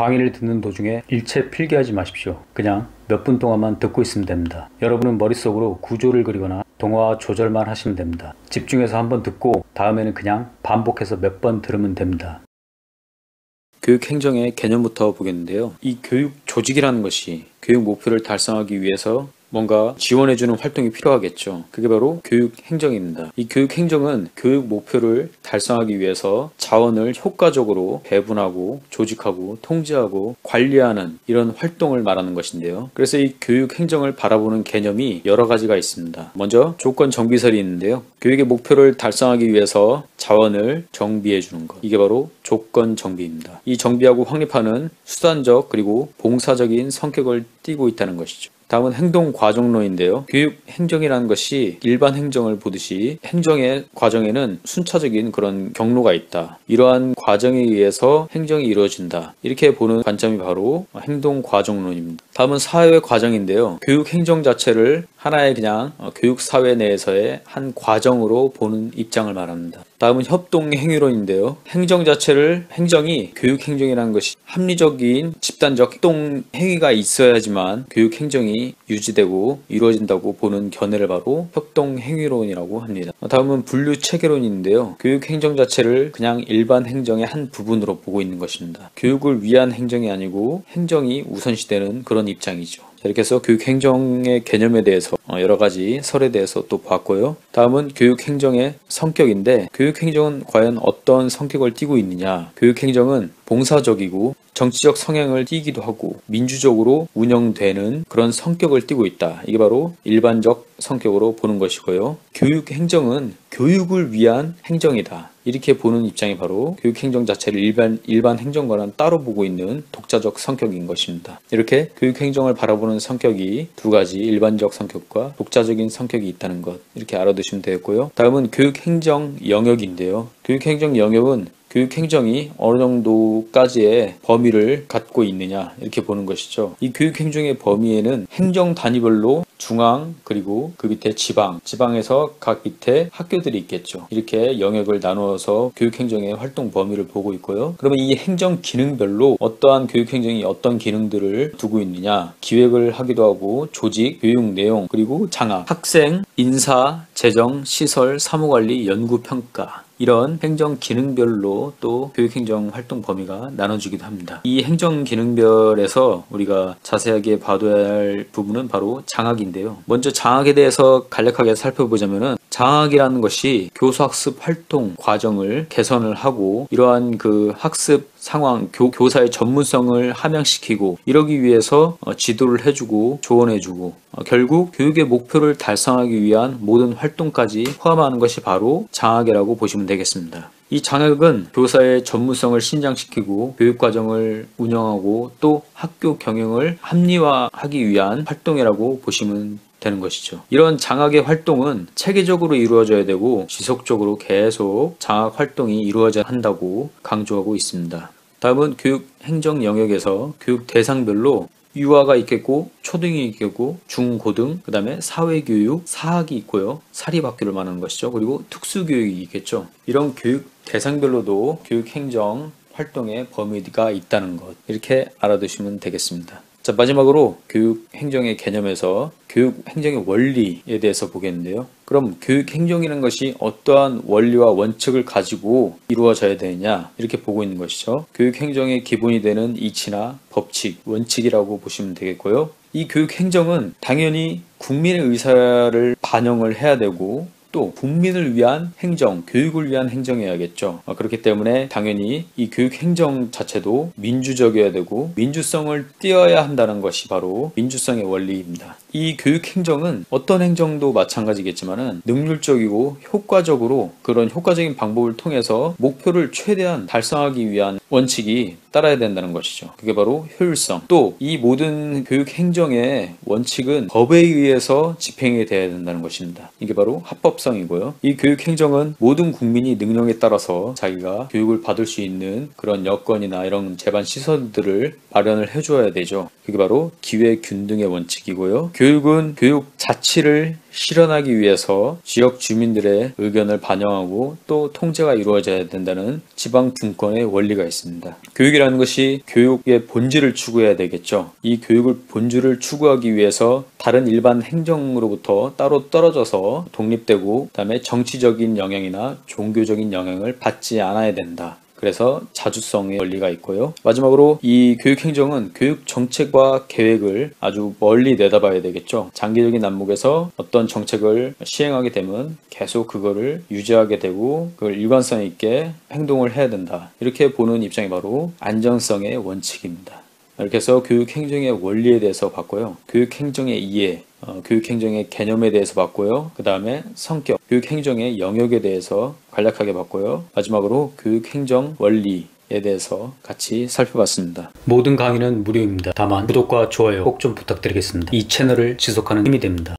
강의를 듣는 도중에 일체 필기하지 마십시오. 그냥 몇 분 동안만 듣고 있으면 됩니다. 여러분은 머릿속으로 구조를 그리거나 동화 조절만 하시면 됩니다. 집중해서 한번 듣고 다음에는 그냥 반복해서 몇 번 들으면 됩니다. 교육 행정의 개념부터 보겠는데요. 이 교육 조직이라는 것이 교육 목표를 달성하기 위해서 뭔가 지원해주는 활동이 필요하겠죠. 그게 바로 교육 행정입니다. 이 교육 행정은 교육 목표를 달성하기 위해서 자원을 효과적으로 배분하고 조직하고 통제하고 관리하는 이런 활동을 말하는 것인데요. 그래서 이 교육 행정을 바라보는 개념이 여러 가지가 있습니다. 먼저 조건 정비설이 있는데요. 교육의 목표를 달성하기 위해서 자원을 정비해 주는 것. 이게 바로 조건 정비입니다. 이 정비하고 확립하는 수단적 그리고 봉사적인 성격을 띠고 있다는 것이죠. 다음은 행동 과정론인데요. 교육 행정이라는 것이 일반 행정을 보듯이 행정의 과정에는 순차적인 그런 경로가 있다. 이러한 과정에 의해서 행정이 이루어진다. 이렇게 보는 관점이 바로 행동 과정론입니다. 다음은 사회 과정인데요. 교육 행정 자체를 하나의 그냥 교육 사회 내에서의 한 과정으로 보는 입장을 말합니다. 다음은 협동 행위론인데요. 행정이 교육 행정이라는 것이 합리적인 집단적 협동 행위가 있어야지만 교육 행정이 유지되고 이루어진다고 보는 견해를 바로 협동 행위론이라고 합니다. 다음은 분류 체계론인데요. 교육 행정 자체를 그냥 일반 행정의 한 부분으로 보고 있는 것입니다. 교육을 위한 행정이 아니고 행정이 우선시되는 그런 입장이죠. 이렇게 해서 교육행정의 개념에 대해서 여러 가지 설에 대해서 또 봤고요. 다음은 교육행정의 성격인데 교육행정은 과연 어떤 성격을 띠고 있느냐. 교육행정은 봉사적이고 정치적 성향을 띠기도 하고 민주적으로 운영되는 그런 성격을 띠고 있다. 이게 바로 일반적 성격으로 보는 것이고요. 교육행정은 교육을 위한 행정이다. 이렇게 보는 입장이 바로 교육행정 자체를 일반 행정과는 따로 보고 있는 독자적 성격인 것입니다. 이렇게 교육행정을 바라보는 성격이 두 가지, 일반적 성격과 독자적인 성격이 있다는 것, 이렇게 알아두시면 되겠고요. 다음은 교육행정 영역인데요. 교육행정 영역은 교육행정이 어느 정도까지의 범위를 갖고 있느냐 이렇게 보는 것이죠. 이 교육행정의 범위에는 행정 단위별로 중앙 그리고 그 밑에 지방에서 각 밑에 학교들이 있겠죠. 이렇게 영역을 나누어서 교육행정의 활동 범위를 보고 있고요. 그러면 이 행정 기능별로 어떠한 교육행정이 어떤 기능들을 두고 있느냐, 기획을 하기도 하고 조직, 교육 내용, 그리고 장학, 학생, 인사, 재정, 시설, 사무관리, 연구평가 이런 행정 기능별로 또 교육행정 활동 범위가 나눠지기도 합니다. 이 행정 기능별에서 우리가 자세하게 봐둬야 할 부분은 바로 장학인데요. 먼저 장학에 대해서 간략하게 살펴보자면은 장학이라는 것이 교수학습 활동 과정을 개선을 하고 이러한 그 학습 상황, 교사의 전문성을 함양시키고 이러기 위해서 지도를 해주고 조언해주고 결국 교육의 목표를 달성하기 위한 모든 활동까지 포함하는 것이 바로 장학이라고 보시면 되겠습니다. 이 장학은 교사의 전문성을 신장시키고 교육과정을 운영하고 또 학교 경영을 합리화하기 위한 활동이라고 보시면 되는 것이죠. 이런 장학의 활동은 체계적으로 이루어져야 되고 지속적으로 계속 장학 활동이 이루어져야 한다고 강조하고 있습니다. 다음은 교육 행정 영역에서 교육 대상별로 유아가 있겠고 초등이 있겠고 중고등 그 다음에 사회교육 사학이 있고요. 사립학교를 말하는 것이죠. 그리고 특수교육이 있겠죠. 이런 교육 대상별로도 교육행정 활동의 범위가 있다는 것 이렇게 알아두시면 되겠습니다. 자, 마지막으로 교육행정의 개념에서 교육행정의 원리에 대해서 보겠는데요. 그럼 교육행정이라는 것이 어떠한 원리와 원칙을 가지고 이루어져야 되느냐 이렇게 보고 있는 것이죠. 교육행정의 기본이 되는 이치나 법칙, 원칙이라고 보시면 되겠고요. 이 교육행정은 당연히 국민의 의사를 반영을 해야 되고 또 국민을 위한 행정, 교육을 위한 행정이어야겠죠. 그렇기 때문에 당연히 이 교육행정 자체도 민주적이어야 되고 민주성을 띄어야 한다는 것이 바로 민주성의 원리입니다. 이 교육행정은 어떤 행정도 마찬가지겠지만은 능률적이고 효과적으로 그런 효과적인 방법을 통해서 목표를 최대한 달성하기 위한 원칙이 따라야 된다는 것이죠. 그게 바로 효율성. 또 이 모든 교육행정의 원칙은 법에 의해서 집행이 되어야 된다는 것입니다. 이게 바로 합법성이고요. 이 교육행정은 모든 국민이 능력에 따라서 자기가 교육을 받을 수 있는 그런 여건이나 이런 제반 시설들을 마련을 해줘야 되죠. 그게 바로 기회균등의 원칙이고요. 교육은 교육 자치를 실현하기 위해서 지역 주민들의 의견을 반영하고 또 통제가 이루어져야 된다는 지방 분권의 원리가 있습니다. 교육이라는 것이 교육의 본질을 추구해야 되겠죠. 이 교육을 본질을 추구하기 위해서 다른 일반 행정으로부터 따로 떨어져서 독립되고 그다음에 정치적인 영향이나 종교적인 영향을 받지 않아야 된다. 그래서 자주성의 원리가 있고요. 마지막으로 이 교육행정은 교육 정책과 계획을 아주 멀리 내다봐야 되겠죠. 장기적인 난목에서 어떤 정책을 시행하게 되면 계속 그거를 유지하게 되고 그걸 일관성 있게 행동을 해야 된다. 이렇게 보는 입장이 바로 안정성의 원칙입니다. 이렇게 해서 교육행정의 원리에 대해서 봤고요. 교육행정의 이해, 교육행정의 개념에 대해서 봤고요. 그 다음에 성격, 교육행정의 영역에 대해서 간략하게 봤고요. 마지막으로 교육행정 원리에 대해서 같이 살펴봤습니다. 모든 강의는 무료입니다. 다만 구독과 좋아요 꼭 좀 부탁드리겠습니다. 이 채널을 지속하는 힘이 됩니다.